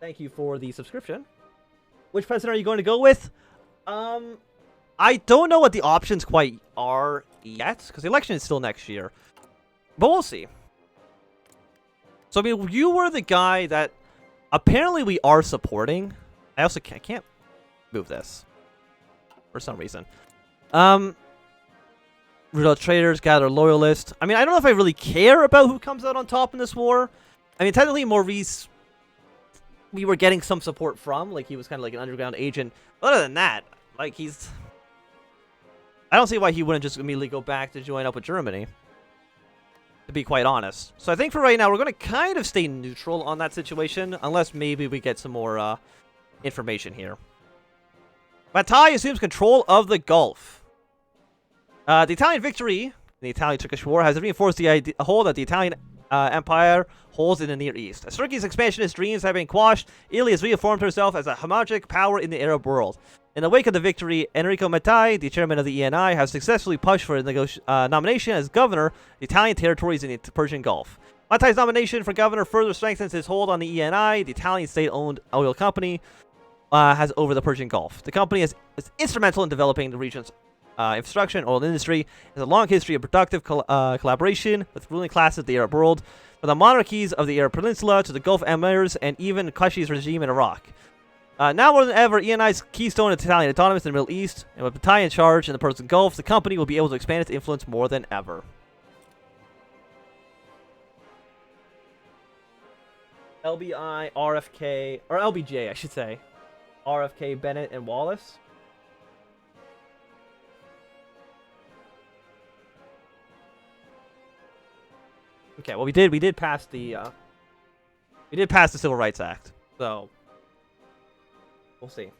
Thank you for the subscription. Which president are you going to go with? I don't know what the options quite are yet, because the election is still next year. But we'll see. So, I mean, you were the guy that apparently we are supporting. I also can't move this for some reason. Root out traitors, gather loyalists. I mean, I don't know if I really care about who comes out on top in this war. I mean, technically, Maurice, we were getting some support from. Like, he was kind of like an underground agent. But other than that, like, I don't see why he wouldn't just immediately go back to join up with Germany, to be quite honest. So I think for right now, we're going to kind of stay neutral on that situation, unless maybe we get some more information here. Mattei assumes control of the Gulf. The Italian victory in the Italian-Turkish War has reinforced the hold that the Italian Empire holds in the Near East. As Turkey's expansionist dreams have been quashed, Italy has reaffirmed herself as a hegemonic power in the Arab world. In the wake of the victory, Enrico Mattei, the chairman of the ENI, has successfully pushed for a nomination as governor of the Italian territories in the Persian Gulf. Mattei's nomination for governor further strengthens his hold on the ENI, the Italian state-owned oil company, has over the Persian Gulf. The company is instrumental in developing the region's infrastructure and oil industry. It has a long history of productive collaboration with ruling classes of the Arab world, from the monarchies of the Arab Peninsula to the Gulf emirs and even Qashi's regime in Iraq. Now more than ever, ENI's keystone is Italian autonomous in the Middle East, and with Mattei in charge in the Persian Gulf, the company will be able to expand its influence more than ever. LBI, RFK, or LBJ, I should say. RFK, Bennett, and Wallace. Okay, well we did pass the Civil Rights Act, so we'll see.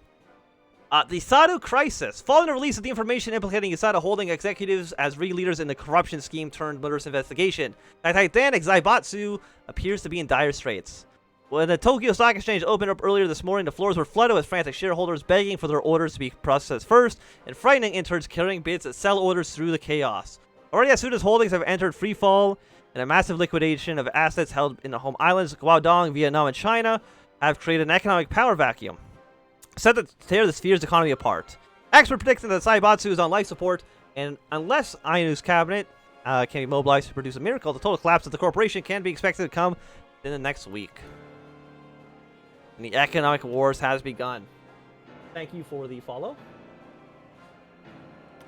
The Sadu crisis. Following the release of the information implicating Asada holding executives as ringleaders in the corruption scheme turned murderous investigation, the Titanic Zaibatsu appears to be in dire straits. When the Tokyo Stock Exchange opened up earlier this morning, the floors were flooded with frantic shareholders begging for their orders to be processed first, and frightening interns carrying bids that sell orders through the chaos. Already, Asuda's holdings have entered free fall, and a massive liquidation of assets held in the home islands, Guangdong, Vietnam, and China, have created an economic power vacuum, set to tear the sphere's economy apart. Experts predicting that Zaibatsu is on life support, and unless Ainu's cabinet can be mobilized to produce a miracle, the total collapse of the corporation can be expected to come in the next week. And the economic wars has begun. Thank you for the follow.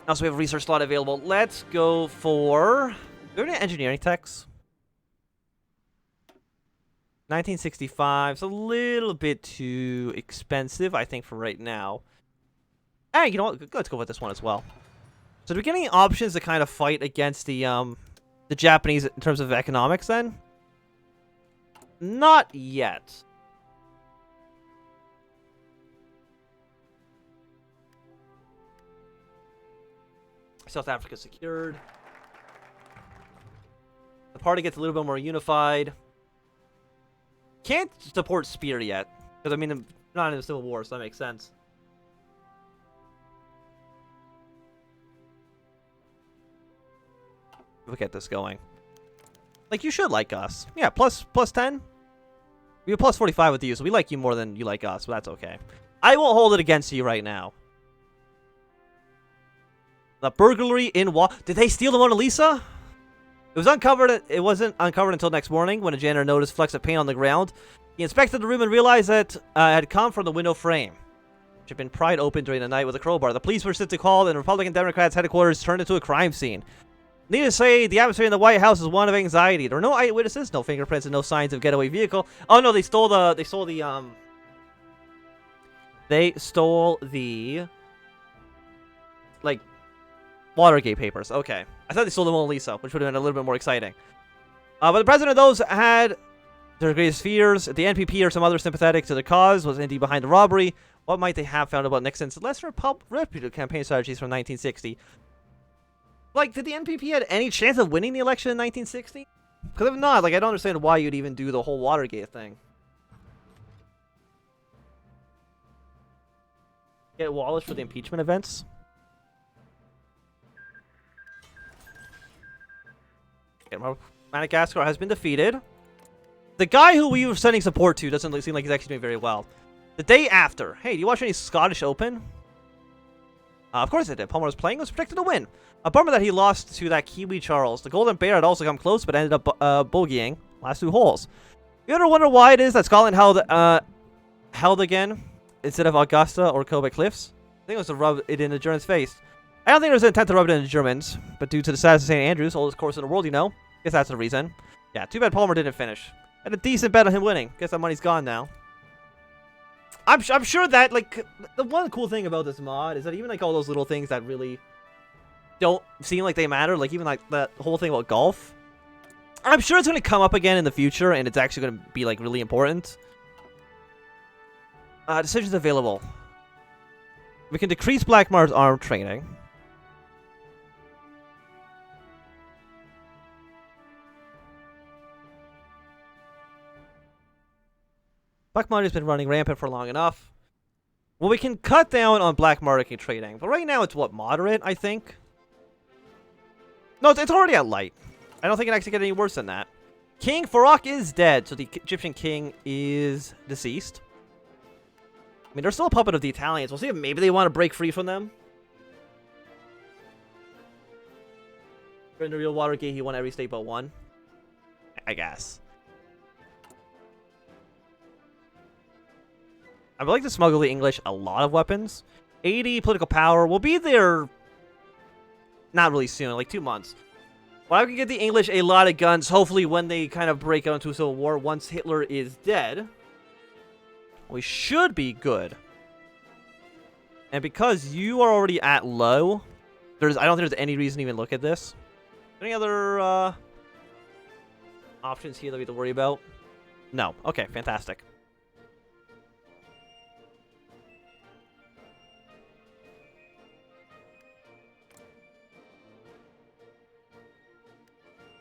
Also, we have a research slot available. Let's go for... Do we have any engineering techs? 1965. It's a little bit too expensive, I think, for right now. Hey, you know what? Let's go with this one as well. So, do we get any options to kind of fight against the Japanese in terms of economics, then? Not yet. South Africa secured. The party gets a little bit more unified. Can't support Spear yet, because I mean, I'm not in a civil war, so that makes sense. We'll get this going. Like, you should like us. Yeah, plus 10. We have plus 45 with you, so we like you more than you like us, but that's okay. I won't hold it against you right now. The burglary in Did they steal the Mona Lisa? It was uncovered. It wasn't uncovered until next morning when a janitor noticed flecks of paint on the ground. He inspected the room and realized that it had come from the window frame, which had been pried open during the night with a crowbar. The police were sent to call, and Republican Democrats' headquarters turned into a crime scene. Needless to say, the atmosphere in the White House is one of anxiety. There were no eyewitnesses, no fingerprints, and no signs of getaway vehicle. Oh no, they stole the like Watergate papers. Okay. I thought they stole the Mona Lisa, which would have been a little bit more exciting. But the president of those had their greatest fears. The NPP or some other sympathetic to the cause was indeed behind the robbery. What might they have found about Nixon's less reputable campaign strategies from 1960? Like, did the NPP have any chance of winning the election in 1960? Because if not, like, I don't understand why you'd even do the whole Watergate thing. Get Wallace for the impeachment events. Madagascar has been defeated. The guy who we were sending support to doesn't seem like he's actually doing very well. The day after. Hey, do you watch any Scottish Open? Of course I did. Palmer was playing, was predicted to win. A bummer that he lost to that Kiwi Charles. The Golden Bear had also come close, but ended up bogeying last 2 holes. You ever wonder why it is that Scotland held again instead of Augusta or Kobe Cliffs? I think it was to rub it in the Germans' face. I don't think there was an intent to rub it in the Germans, but due to the status of St. Andrews, oldest course in the world, you know. Guess that's the reason. Yeah, too bad Palmer didn't finish. Had a decent bet on him winning. Guess that money's gone now. I'm sure that, like, the one cool thing about this mod is that even, like, all those little things that really don't seem like they matter, like, even, like, that whole thing about golf, I'm sure it's going to come up again in the future, and it's actually going to be, like, really important. Decisions available. We can decrease Blackmar's arm training. Black market has been running rampant for long enough. Well, we can cut down on black market trading, but right now it's what, moderate, I think? No, it's already at light. I don't think it actually get any worse than that. King Farouk is dead, so the Egyptian king is deceased. I mean, they're still a puppet of the Italians. We'll see if maybe they want to break free from them. In the real Watergate, he won every state but one. I guess. I would like to smuggle the English a lot of weapons. 80 political power will be there not really soon, like 2 months. But I can get the English a lot of guns, hopefully when they kind of break out into a civil war once Hitler is dead. We should be good. And because you are already at low, I don't think there's any reason to even look at this. Any other options here that we have to worry about? No. Okay, fantastic.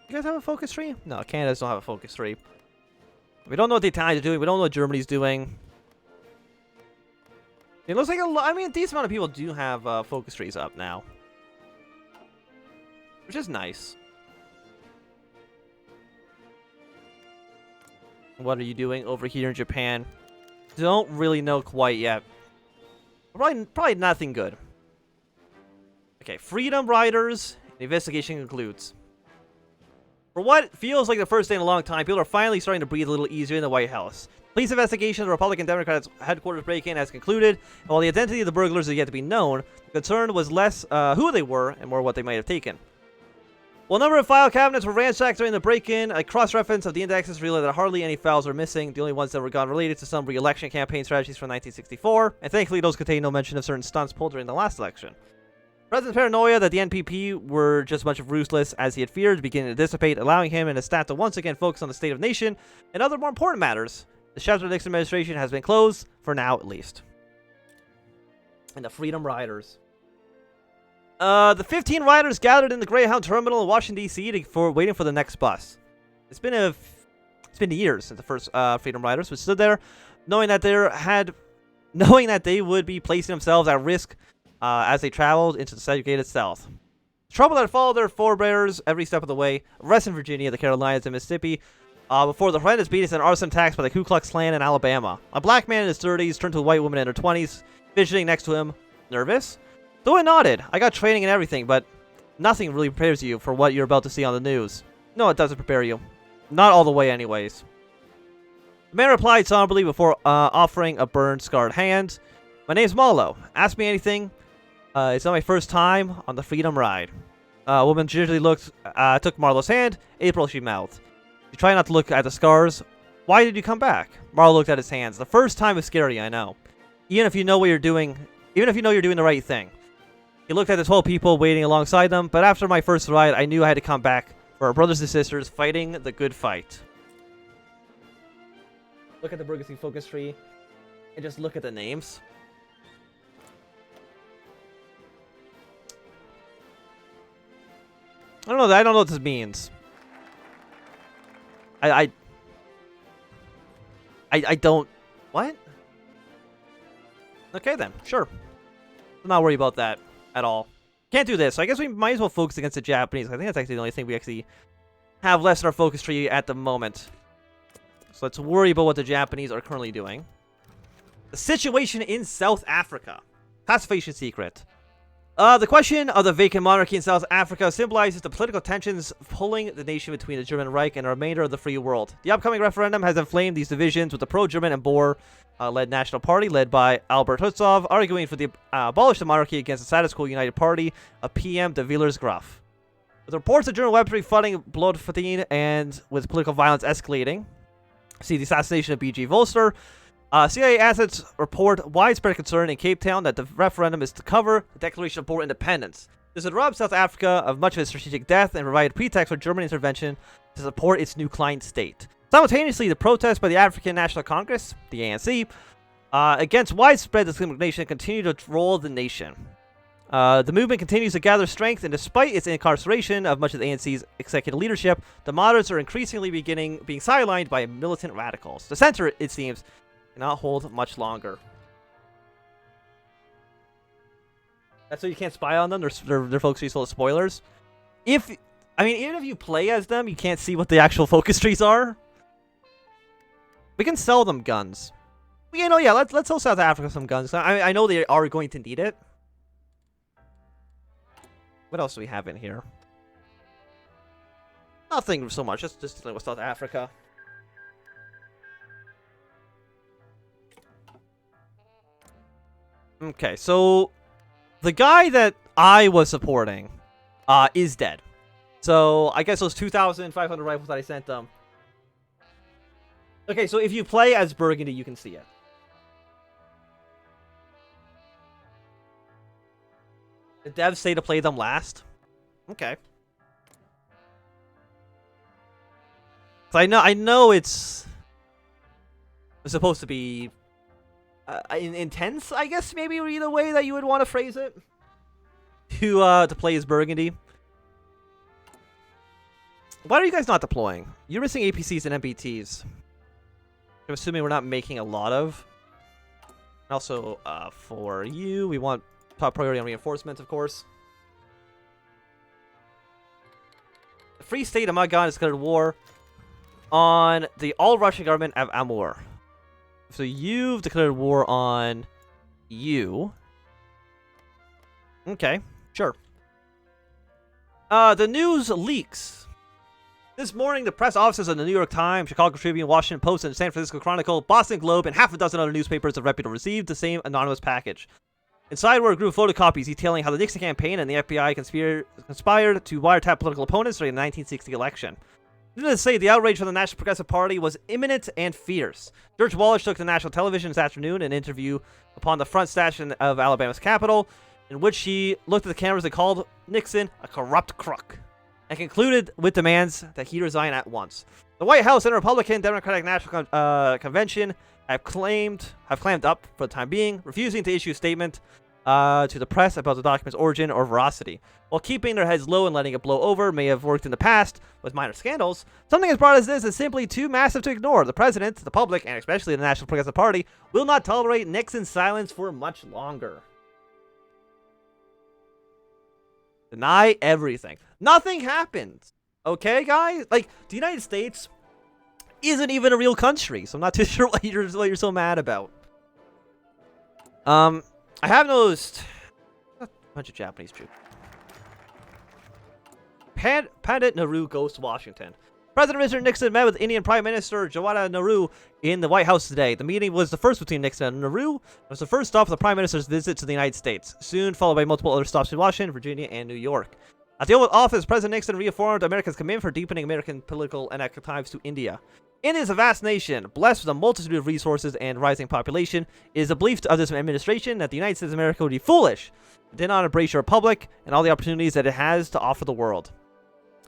You guys have a focus tree? No, Canada doesn't have a focus tree. We don't know what the Italians are doing. We don't know what Germany's doing. It looks like I mean, a decent amount of people do have focus trees up now. Which is nice. What are you doing over here in Japan? Don't really know quite yet. Probably nothing good. Okay, Freedom Riders. The investigation concludes. For what feels like the first day in a long time, people are finally starting to breathe a little easier in the White House. Police investigation of the Republican Democrats headquarters break-in has concluded, and while the identity of the burglars is yet to be known, the concern was less who they were and more what they might have taken. While a number of file cabinets were ransacked during the break-in, a cross-reference of the indexes revealed that hardly any files were missing, the only ones that were gone related to some re-election campaign strategies from 1964, and thankfully those contain no mention of certain stunts pulled during the last election. President's paranoia that the NPP were just a bunch of ruthless, as he had feared, beginning to dissipate, allowing him and his staff to once again focus on the state of the nation and other more important matters. The chapter of the Nixon administration has been closed, for now at least. And the Freedom Riders. The 15 riders gathered in the Greyhound Terminal in Washington, D.C. waiting for the next bus. It's been years since the first Freedom Riders stood there, knowing that they would be placing themselves at risk as they traveled into the segregated South. The trouble that followed their forebears every step of the way, arrests in Virginia, the Carolinas, and Mississippi, before the horrendous beatings and arson attacks by the Ku Klux Klan in Alabama. A black man in his 30s turned to a white woman in her 20s, fidgeting next to him. Nervous? Though I nodded. I got training and everything, but nothing really prepares you for what you're about to see on the news. No, it doesn't prepare you. Not all the way anyways. The man replied somberly before offering a burned, scarred hand. My name's Marlo. Ask me anything. It's not my first time on the Freedom Ride. A woman gingerly took Marlo's hand. April, she mouthed. You try not to look at the scars. Why did you come back? Marlo looked at his hands. The first time is scary, I know. Even if you know you're doing the right thing. He looked at the 12 people waiting alongside them, but after my first ride, I knew I had to come back for our brothers and sisters fighting the good fight. Look at the Burglary focus tree, and just look at the names. I don't know what this means. I don't... What? Okay then, sure. I'm not worried about that at all. Can't do this, so I guess we might as well focus against the Japanese. I think that's actually the only thing we actually have less in our focus tree at the moment. So let's worry about what the Japanese are currently doing. The situation in South Africa. Classification secret. The question of the vacant monarchy in South Africa symbolizes the political tensions pulling the nation between the German Reich and the remainder of the free world. The upcoming referendum has inflamed these divisions, with the pro-German and Boer-led National Party, led by Albert Herzog, arguing for the abolish the monarchy against the status quo United Party of PM de Villersgraaf. With reports of German weaponry flooding Bloemfontein and with political violence escalating, see the assassination of B.G. Volster. CIA assets report widespread concern in Cape Town that the referendum is to cover the Declaration of Boer Independence. This would rob South Africa of much of its strategic depth and provide a pretext for German intervention to support its new client state. Simultaneously, the protests by the African National Congress, the ANC, against widespread discrimination continue to roll the nation. The movement continues to gather strength, and despite its incarceration of much of the ANC's executive leadership, the moderates are increasingly being sidelined by militant radicals. The center, it seems, cannot hold much longer. That's why you can't spy on them. They're focus trees full of spoilers. Even if you play as them, you can't see what the actual focus trees are. We can sell them guns. You know, yeah, let's sell South Africa some guns. I know they are going to need it. What else do we have in here? Nothing so much. Just dealing with South Africa. Okay, so the guy that I was supporting is dead. So I guess those 2,500 rifles that I sent them. Okay, so if you play as Burgundy, you can see it. The devs say to play them last. Okay. So I know it's supposed to be intense, I guess, maybe would be the way that you would want to phrase it. To play as Burgundy. Why are you guys not deploying? You're missing APCs and MBTs. I'm assuming we're not making a lot of. Also, for you, we want top priority on reinforcements, of course. The Free State of Magan has declared war on the all-Russian government of Amur. So you've declared war on you. Okay, sure. The news leaks. This morning, the press offices of the New York Times, Chicago Tribune, Washington Post, and San Francisco Chronicle, Boston Globe, and half a dozen other newspapers of repute received the same anonymous package. Inside were a group of photocopies detailing how the Nixon campaign and the FBI conspired to wiretap political opponents during the 1960 election. Needless to say, the outrage from the National Progressive Party was imminent and fierce. George Wallace took to national television this afternoon in an interview upon the front steps of Alabama's Capitol, in which he looked at the cameras and called Nixon a corrupt crook, and concluded with demands that he resign at once. The White House and Republican Democratic National Convention have clammed up for the time being, refusing to issue a statement to the press about the document's origin or veracity. While keeping their heads low and letting it blow over may have worked in the past with minor scandals, something as broad as this is simply too massive to ignore. The president, the public, and especially the National Progressive Party will not tolerate Nixon's silence for much longer. Deny everything. Nothing happened. Okay, guys? Like, the United States isn't even a real country, so I'm not too sure what you're so mad about. I have noticed a bunch of Japanese troops. Pandit Nehru goes to Washington. President Richard Nixon met with Indian Prime Minister Jawaharlal Nehru in the White House today. The meeting was the first between Nixon and Nehru. It was the first stop of the Prime Minister's visit to the United States, soon followed by multiple other stops in Washington, Virginia, and New York. At the Oval Office, President Nixon reaffirmed America's commitment for deepening American political and economic ties to India. India is a vast nation, blessed with a multitude of resources and rising population. It is the belief of this administration that the United States of America would be foolish if it did not embrace your republic and all the opportunities that it has to offer the world.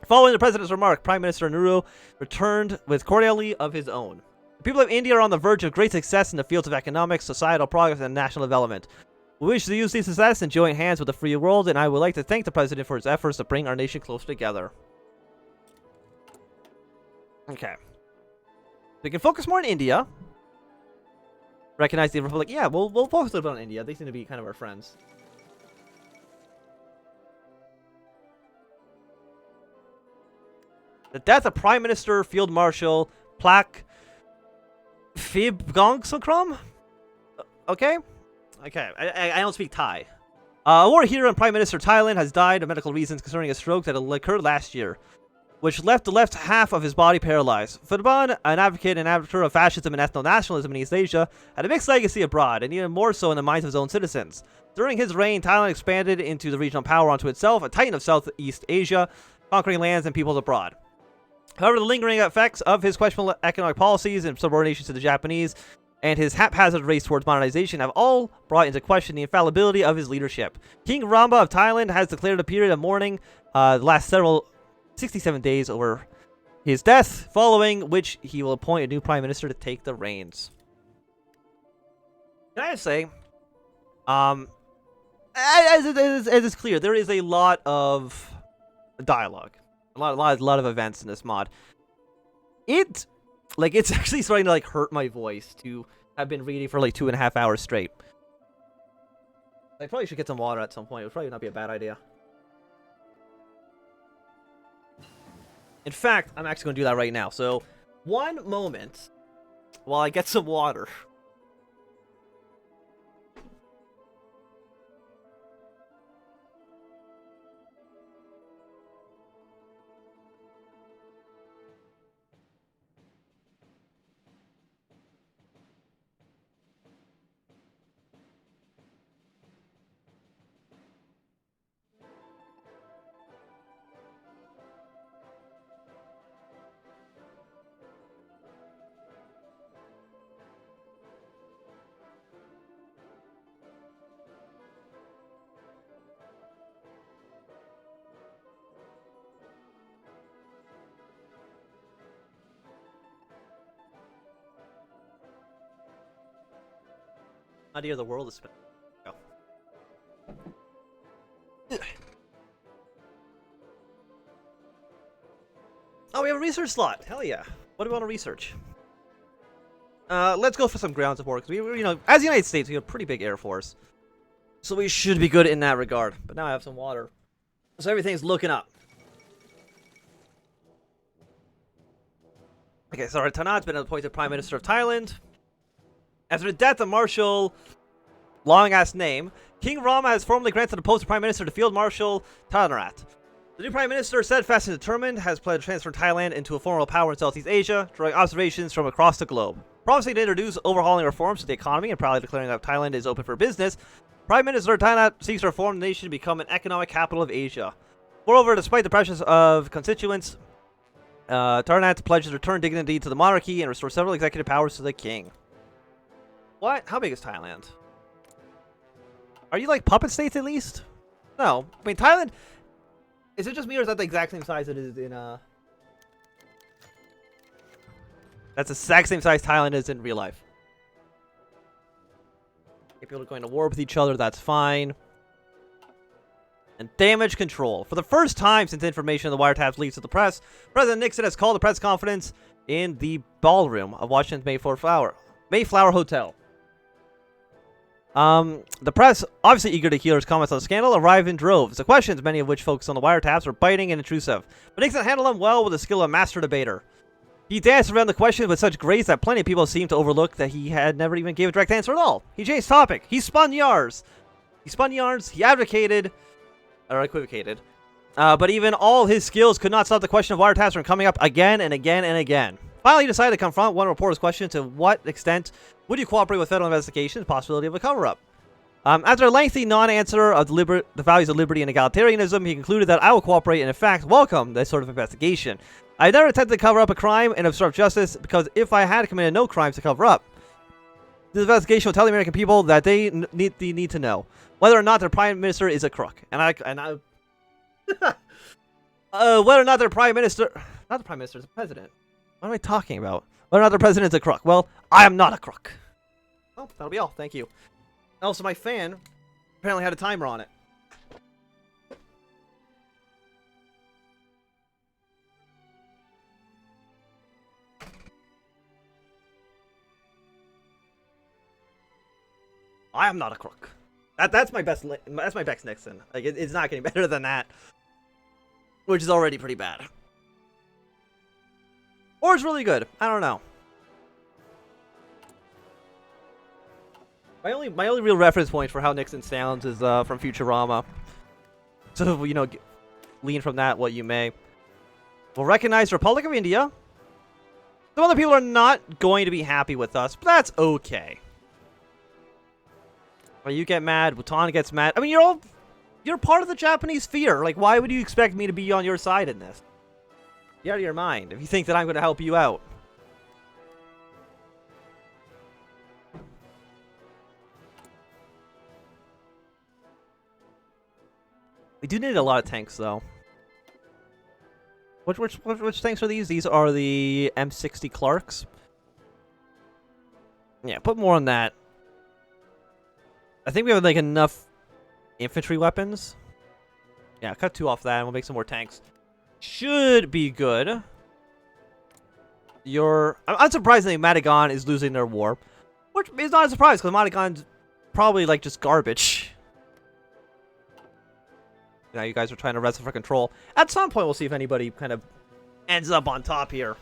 Following the president's remark, Prime Minister Nehru returned with cordiality of his own. The people of India are on the verge of great success in the fields of economics, societal progress, and national development. We wish to use this success and join hands with the free world, and I would like to thank the president for his efforts to bring our nation closer together. Okay. We can focus more on India. Recognize the Republic. Yeah, we'll focus a little bit on India. They seem to be kind of our friends. The death of Prime Minister Field Marshal Plak Fib Gongsokrom? Okay. Okay, I don't speak Thai. A war hero and Prime Minister of Thailand has died of medical reasons concerning a stroke that occurred last year, which left the left half of his body paralyzed. Phidban, an advocate and advocate of fascism and ethno-nationalism in East Asia, had a mixed legacy abroad, and even more so in the minds of his own citizens. During his reign, Thailand expanded into the regional power onto itself, a titan of Southeast Asia, conquering lands and peoples abroad. However, the lingering effects of his questionable economic policies and subordination to the Japanese and his haphazard race towards modernization have all brought into question the infallibility of his leadership. King Ramba of Thailand has declared a period of mourning the last 67 days over his death, following which he will appoint a new prime minister to take the reins. Can I just say, as it's clear, there is a lot of dialogue, a lot of events in this mod. It's actually starting to hurt my voice to have been reading for 2.5 hours straight. I probably should get some water at some point. It would probably not be a bad idea. In fact, I'm actually going to do that right now. So, one moment while I get some water. Idea of the world is spent. Oh, we have a research slot. Hell yeah. What do we want to research? Let's go for some ground support, because we, as the United States, we have a pretty big air force. So we should be good in that regard. But now I have some water. So everything's looking up. Okay, so Tanat's been appointed Prime Minister of Thailand. After the death of Marshal, long-ass name, King Rama has formally granted the post of Prime Minister to Field Marshal Thanarat. The new Prime Minister, steadfast and determined, has pledged to transfer Thailand into a formidable power in Southeast Asia, drawing observations from across the globe. Promising to introduce overhauling reforms to the economy and proudly declaring that Thailand is open for business, Prime Minister Thanarat seeks to reform the nation to become an economic capital of Asia. Moreover, despite the pressures of constituents, Thanarat pledges to return dignity to the monarchy and restore several executive powers to the king. What? How big is Thailand? Are you puppet states at least? No. I mean, Thailand... Is it just me or is that the exact same size it is in, That's the exact same size Thailand is in real life. If people are going to war with each other, that's fine. And damage control. For the first time since information on the wiretaps leaks to the press, President Nixon has called a press conference in the ballroom of Washington's Mayflower Hotel. The press, obviously eager to hear his comments on the scandal, arrived in droves. The questions, many of which focus on the wiretaps, were biting and intrusive. But Nixon handled them well with the skill of a master debater. He danced around the questions with such grace that plenty of people seemed to overlook that he had never even gave a direct answer at all. He changed topic. He spun yarns. He advocated, or equivocated. But even all his skills could not stop the question of wiretaps from coming up again and again and again. Finally, he decided to confront one reporter's question: to what extent would you cooperate with federal investigations, possibility of a cover-up? After a lengthy non-answer of the values of liberty and egalitarianism, he concluded that I will cooperate and, in fact, welcome this sort of investigation. I never attempted to cover up a crime and obstruct justice, because if I had committed no crimes to cover up, this investigation will tell the American people that they need to know whether or not their prime minister is a crook. Whether or not their prime minister, not the prime minister, the president. What am I talking about? Whether or not the president is a crook. Well, I am not a crook. Well, that'll be all. Thank you. Also, my fan apparently had a timer on it. I am not a crook. That's my best. That's my best Nixon. It's not getting better than that, which is already pretty bad. Or it's really good. I don't know. My only real reference point for how Nixon sounds is from Futurama. So, you know, lean from that what you may. We'll recognize Republic of India. Some other people are not going to be happy with us, but that's okay. Well, you get mad, Bhutan gets mad. I mean, you're part of the Japanese sphere. Like, why would you expect me to be on your side in this? Get out of your mind if you think that I'm going to help you out. We do need a lot of tanks, though. Which tanks are these? These are the M60 Clarks. Yeah, put more on that. I think we have like enough infantry weapons. Yeah, cut 2 off that, and we'll make some more tanks. Should be good. Unsurprisingly, Madigan is losing their war, which is not a surprise because Madigan's probably like just garbage. Now you guys are trying to wrestle for control. At some point, we'll see if anybody kind of ends up on top here.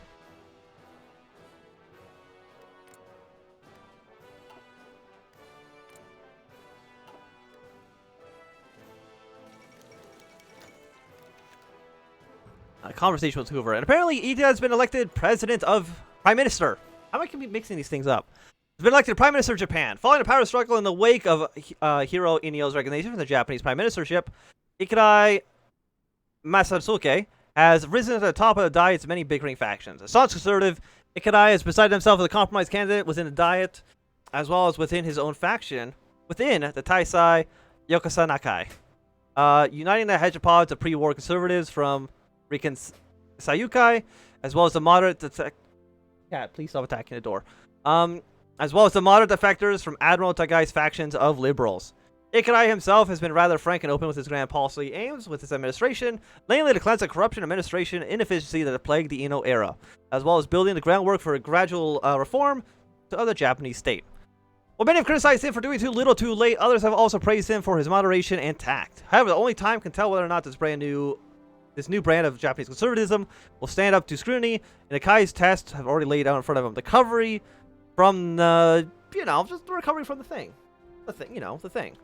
A conversation with Hoover. And apparently, India has been elected Prime Minister. How am I keep mixing these things up? Has been elected Prime Minister of Japan. Following a power struggle in the wake of Hiro Inyo's resignation from the Japanese Prime Ministership, Ikari Masatsuke has risen to the top of the Diet's many bickering factions. A staunch conservative, Ikari has beside himself as a compromise candidate within the Diet, as well as within his own faction, within the Taisai Yokosa Nakai. Uniting the hegepods of pre-war conservatives from Riken Sayukai, as well as the moderate Cat, please stop attacking the door. As well as the moderate defectors from Admiral Takai's factions of liberals. Ikari himself has been rather frank and open with his grand policy aims with his administration, mainly to cleanse the corruption, administration, and inefficiency that have plagued the Ino era, as well as building the groundwork for a gradual reform of the Japanese state. While many have criticized him for doing too little too late, others have also praised him for his moderation and tact. However, the only time can tell whether or not this new brand of Japanese conservatism will stand up to scrutiny, and Ikai's tests have already laid out in front of him the recovery from the, just the recovery from the thing. The thing.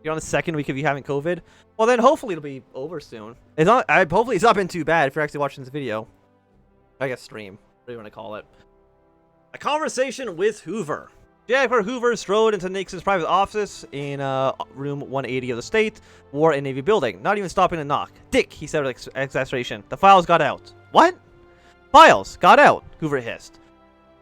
You're on the second week of you having COVID? Well, then hopefully it'll be over soon. Hopefully it's not been too bad if you're actually watching this video. I guess stream. What do you want to call it? A conversation with Hoover. J. Edgar Hoover strode into Nixon's private office in room 180 of the State, War and Navy building, not even stopping to knock. Dick, he said with exasperation. The files got out. What? Files got out, Hoover hissed.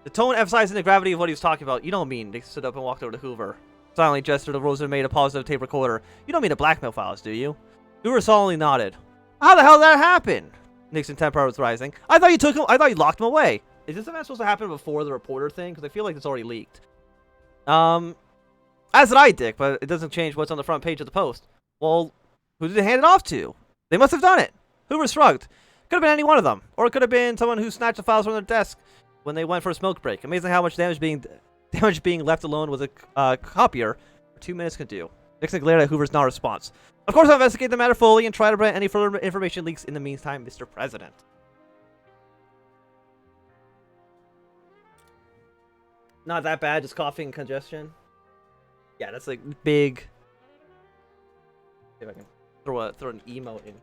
The tone emphasizing the gravity of what he was talking about. You don't mean, Nixon stood up and walked over to Hoover. Silently gestured to Rosa and made a positive tape recorder. You don't mean the blackmail files, do you? Hoover solemnly nodded. How the hell did that happen? Nixon's temper was rising. I thought you locked him away. Is this event supposed to happen before the reporter thing? Because I feel like it's already leaked. As did I, Dick, but it doesn't change what's on the front page of the post. Well, who did they hand it off to? They must have done it. Hoover shrugged. Could have been any one of them. Or it could have been someone who snatched the files from their desk when they went for a smoke break. Amazing how much damage being left alone with a copier for 2 minutes could do. Nixon glared at Hoover's non-response. Of course I'll investigate the matter fully and try to prevent any further information leaks in the meantime, Mr. President. Not that bad, just coughing and congestion. Yeah, that's like big. See if I can throw an emote in.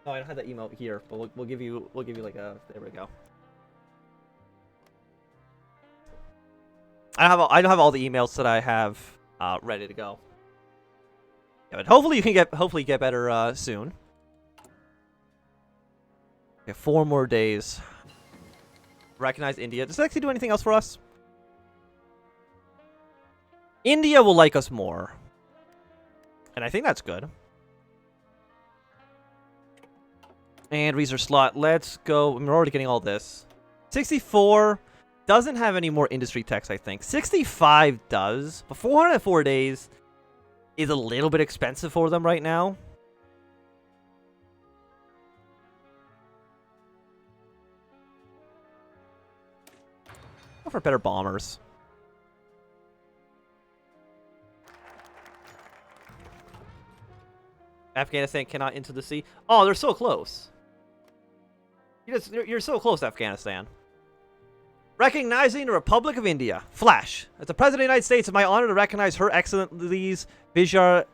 Oh, I don't have that emote here, but we'll give you like a, there we go. I don't have all the emails that I have ready to go. Yeah, but hopefully you can get better soon. Okay, 4 more days. Recognize India. Does it actually do anything else for us? India will like us more. And I think that's good. And research slot. Let's go. We're already getting all this. 64 doesn't have any more industry techs, I think. 65 does. But 404 days is a little bit expensive for them right now. Go for better bombers. Afghanistan cannot into the sea. Oh, they're so close. You're so close to Afghanistan. Recognizing the Republic of India. Flash. As the President of the United States, it's my honor to recognize Her Excellency's Vijay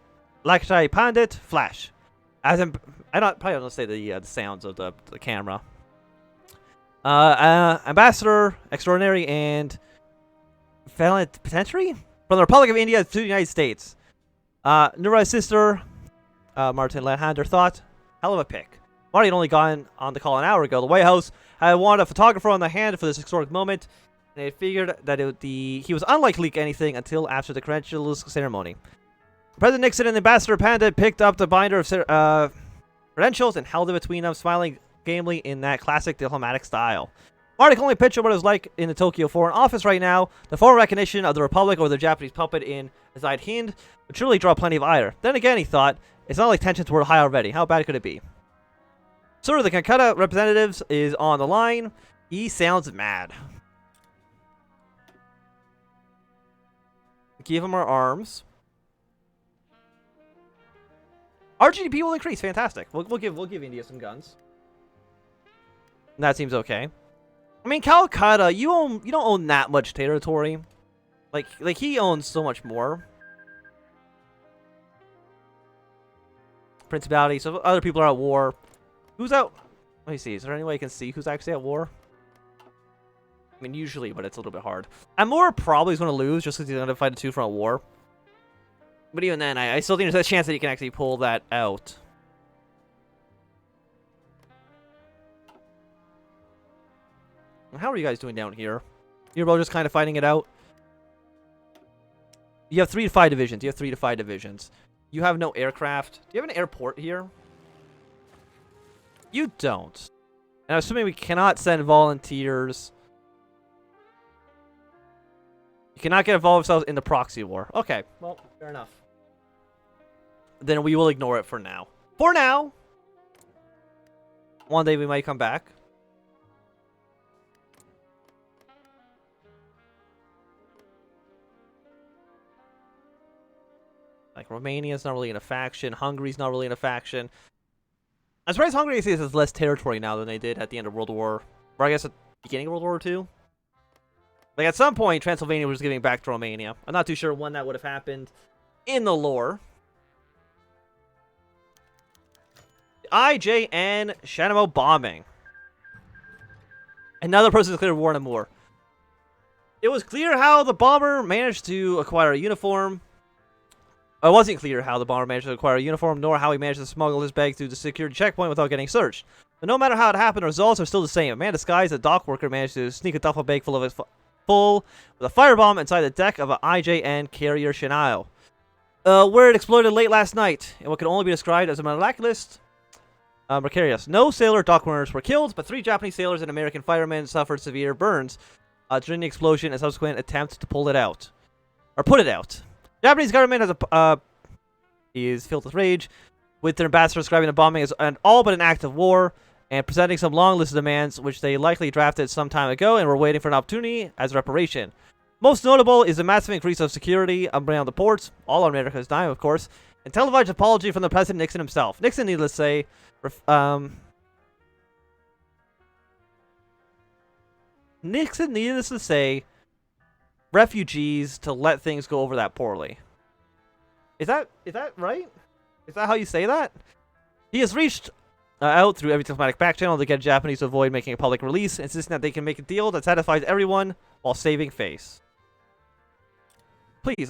Lakshmi Pandit. Flash. Probably don't say the sounds of the camera. Ambassador Extraordinary and Plenipotentiary from the Republic of India to the United States. Nura's sister, Martin Landhander, thought, hell of a pick. Marty had only gotten on the call an hour ago. The White House had wanted a photographer on the hand for this historic moment, and they figured that he was unlikely to leak anything until after the credentials ceremony. President Nixon and Ambassador Pandit picked up the binder of credentials and held it between them, smiling gamely in that classic diplomatic style. Marty can only picture what it was like in the Tokyo Foreign Office right now. The formal recognition of the Republic over the Japanese puppet in Azad Hind would truly draw plenty of ire. Then again, he thought, it's not like tensions were high already. How bad could it be? Sir, the Calcutta representatives is on the line. He sounds mad. Give him our arms. Our GDP will increase. Fantastic. We'll give India some guns. And that seems okay. I mean, Calcutta, you don't own that much territory. Like he owns so much more. Principality. So other people are at war. Who's out? Let me see. Is there any way I can see who's actually at war? I mean, usually, but it's a little bit hard. Amur probably is going to lose just because he's going to fight a two-front war. But even then, I still think there's a chance that he can actually pull that out. How are you guys doing down here? You're both just kind of fighting it out. You have 3 to 5 divisions. You have no aircraft. Do you have an airport here? You don't. And I'm assuming we cannot send volunteers. You cannot get involved yourselves in the proxy war. Okay, well, fair enough. Then we will ignore it for now. For now! One day we might come back. Like, Romania's not really in a faction. Hungary's not really in a faction. I'm surprised Hungary has less territory now than they did at the end of World War... Or I guess at the beginning of World War II? Like, at some point, Transylvania was giving back to Romania. I'm not too sure when that would have happened in the lore. IJN Shanamo bombing. Another person declared war on Amur. It was clear how the bomber managed to acquire a uniform. It wasn't clear how the bomber managed to acquire a uniform, nor how he managed to smuggle his bag through the security checkpoint without getting searched. But no matter how it happened, the results are still the same. A man disguised as a dock worker managed to sneak a duffel bag full with a firebomb inside the deck of an IJN carrier Chanel. Where it exploded late last night, in what can only be described as a miraculous precarious. No sailor dock workers were killed, but 3 Japanese sailors and American firemen suffered severe burns during the explosion and subsequent attempt to pull it out. Or put it out. Japanese government has is filled with rage, with their ambassador describing the bombing as all but an act of war, and presenting some long list of demands, which they likely drafted some time ago and were waiting for an opportunity as reparation. Most notable is the massive increase of security around the ports, all on America's dime, of course, and televised apology from the President Nixon himself. Nixon, needless to say, refugees to let things go over that poorly. Is that right? Is that how you say that? He has reached out through every diplomatic back channel to get Japanese to avoid making a public release, insisting that they can make a deal that satisfies everyone while saving face.